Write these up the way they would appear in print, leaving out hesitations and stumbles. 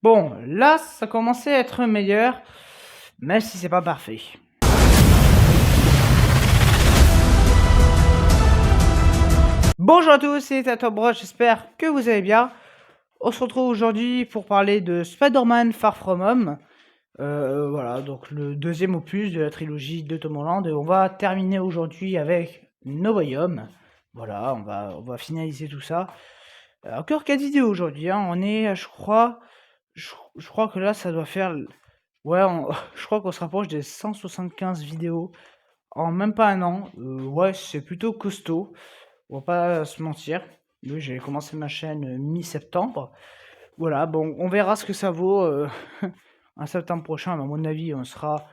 Bon, là, ça commençait à être meilleur, même si c'est pas parfait. Bonjour à tous, c'est Tatobro, j'espère que vous allez bien. On se retrouve aujourd'hui pour parler de Spider-Man Far From Home. Voilà, donc le deuxième opus de la trilogie de Tom Holland. Et on va terminer aujourd'hui avec No Way Home. Voilà, on va finaliser tout ça. Encore 4 vidéos aujourd'hui, hein. On est, je crois que là, ça doit faire... Ouais, je crois qu'on se rapproche des 175 vidéos en même pas un an. Ouais, c'est plutôt costaud. On va pas se mentir. Oui, j'ai commencé ma chaîne mi-septembre. Voilà, bon, on verra ce que ça vaut en septembre prochain. Mais à mon avis, on sera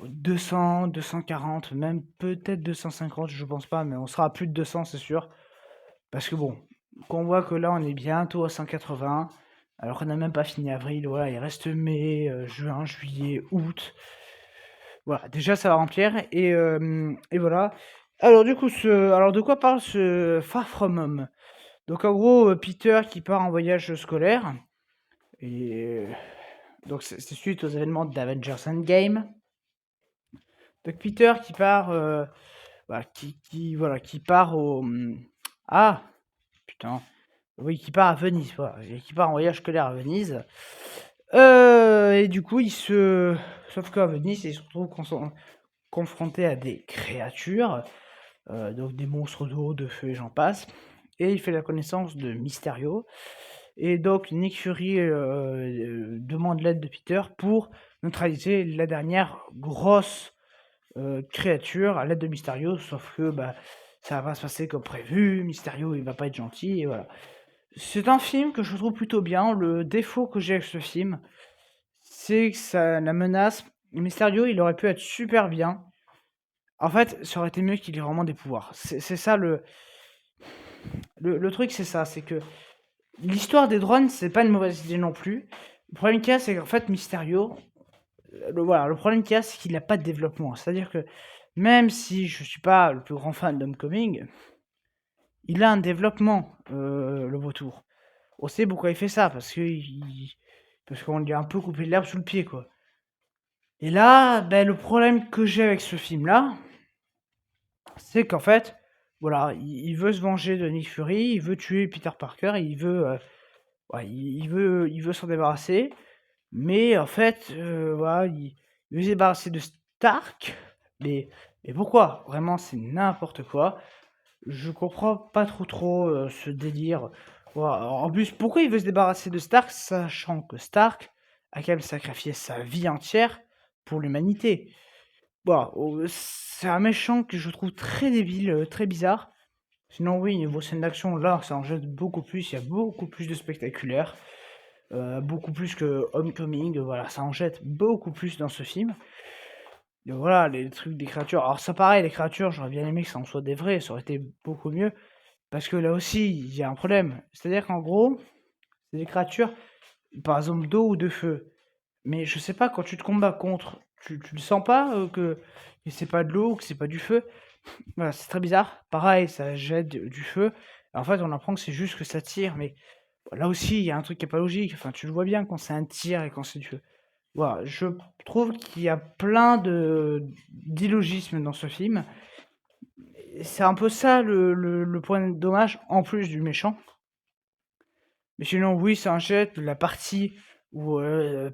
200, 240, même peut-être 250, je pense pas, mais on sera à plus de 200, c'est sûr. Parce que bon, qu'on voit que là, on est bientôt à 180, alors qu'on n'a même pas fini avril. Voilà, il reste mai, juin, juillet, août. Voilà, déjà ça va remplir et voilà. Alors du coup, alors de quoi parle ce Far From Home? Donc en gros, Peter qui part en voyage scolaire et donc c'est suite aux événements d'Avengers Endgame. Donc Peter qui part, voilà, voilà, qui part au ah putain, oui, qui part à Venise, voilà, et qui part en voyage scolaire à Venise. Et du coup, sauf qu'à Venise, il se retrouve confronté à des créatures, donc des monstres d'eau, de feu et j'en passe. Et il fait la connaissance de Mysterio. Et donc Nick Fury demande l'aide de Peter pour neutraliser la dernière grosse créature à l'aide de Mysterio. Sauf que bah, ça va pas se passer comme prévu. Mysterio il va pas être gentil et voilà. C'est un film que je trouve plutôt bien. Le défaut que j'ai avec ce film, c'est que la menace. Mysterio, il aurait pu être super bien. En fait, ça aurait été mieux qu'il ait vraiment des pouvoirs. C'est ça le truc, c'est ça. C'est que l'histoire des drones, c'est pas une mauvaise idée non plus. Le problème qu'il y a, c'est qu'en fait, Mysterio, voilà, le problème qu'il y a, c'est qu'il n'a pas de développement. C'est-à-dire que même si je suis pas le plus grand fan d'Homecoming, il a un développement, le vautour. On sait pourquoi il fait ça, parce qu'on lui a un peu coupé l'herbe sous le pied, quoi. Et là, ben, le problème que j'ai avec ce film-là, c'est qu'en fait, voilà, il veut se venger de Nick Fury, il veut tuer Peter Parker, ouais, il veut s'en débarrasser, mais en fait, voilà, il veut se débarrasser de Stark, mais pourquoi? Vraiment, c'est n'importe quoi. Je comprends pas trop ce délire. Voilà, en plus, pourquoi il veut se débarrasser de Stark, sachant que Stark a quand même sacrifié sa vie entière pour l'humanité. Bon, c'est un méchant que je trouve très débile, très bizarre. Sinon, oui, niveau scène d'action, là, ça en jette beaucoup plus. Il y a beaucoup plus de spectaculaire. Beaucoup plus que Homecoming. Voilà, ça en jette beaucoup plus dans ce film. Et voilà, les trucs des créatures. Alors, ça, pareil, les créatures, j'aurais bien aimé que ça en soit des vrais. Ça aurait été beaucoup mieux. Parce que là aussi, il y a un problème. C'est-à-dire qu'en gros, c'est des créatures, par exemple, d'eau ou de feu. Mais je sais pas, quand tu te combats contre, tu le sens pas que c'est pas de l'eau ou que c'est pas du feu. Voilà, c'est très bizarre. Pareil, ça jette du feu. En fait, on apprend que c'est juste que ça tire, mais là aussi, il y a un truc qui est pas logique. Enfin, tu le vois bien quand c'est un tir et quand c'est du feu. Voilà, je trouve qu'il y a plein d'illogismes dans ce film. C'est un peu ça le point dommage, en plus du méchant. Mais sinon, oui, ça jette. La partie où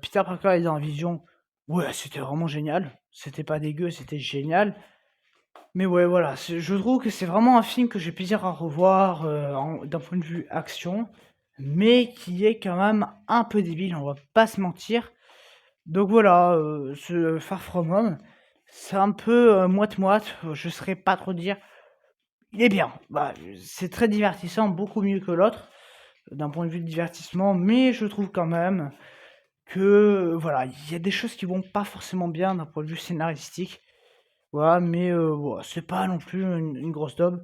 Peter Parker est dans la vision, ouais, c'était vraiment génial. C'était pas dégueu, c'était génial. Mais ouais, voilà, je trouve que c'est vraiment un film que j'ai plaisir à revoir d'un point de vue action, mais qui est quand même un peu débile, on va pas se mentir. Donc voilà, ce Far From Home, c'est un peu moite-moite, je saurais pas trop dire. Il est bien, bah, c'est très divertissant, beaucoup mieux que l'autre, d'un point de vue de divertissement, mais je trouve quand même que, voilà, il y a des choses qui vont pas forcément bien d'un point de vue scénaristique. Voilà, mais voilà, c'est pas non plus une grosse daube.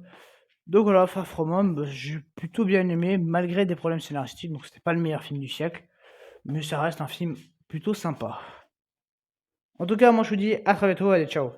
Donc voilà, Far From Home, bah, j'ai plutôt bien aimé, malgré des problèmes scénaristiques, donc c'était pas le meilleur film du siècle, mais ça reste un film plutôt sympa. En tout cas, moi je vous dis à très bientôt, allez, ciao.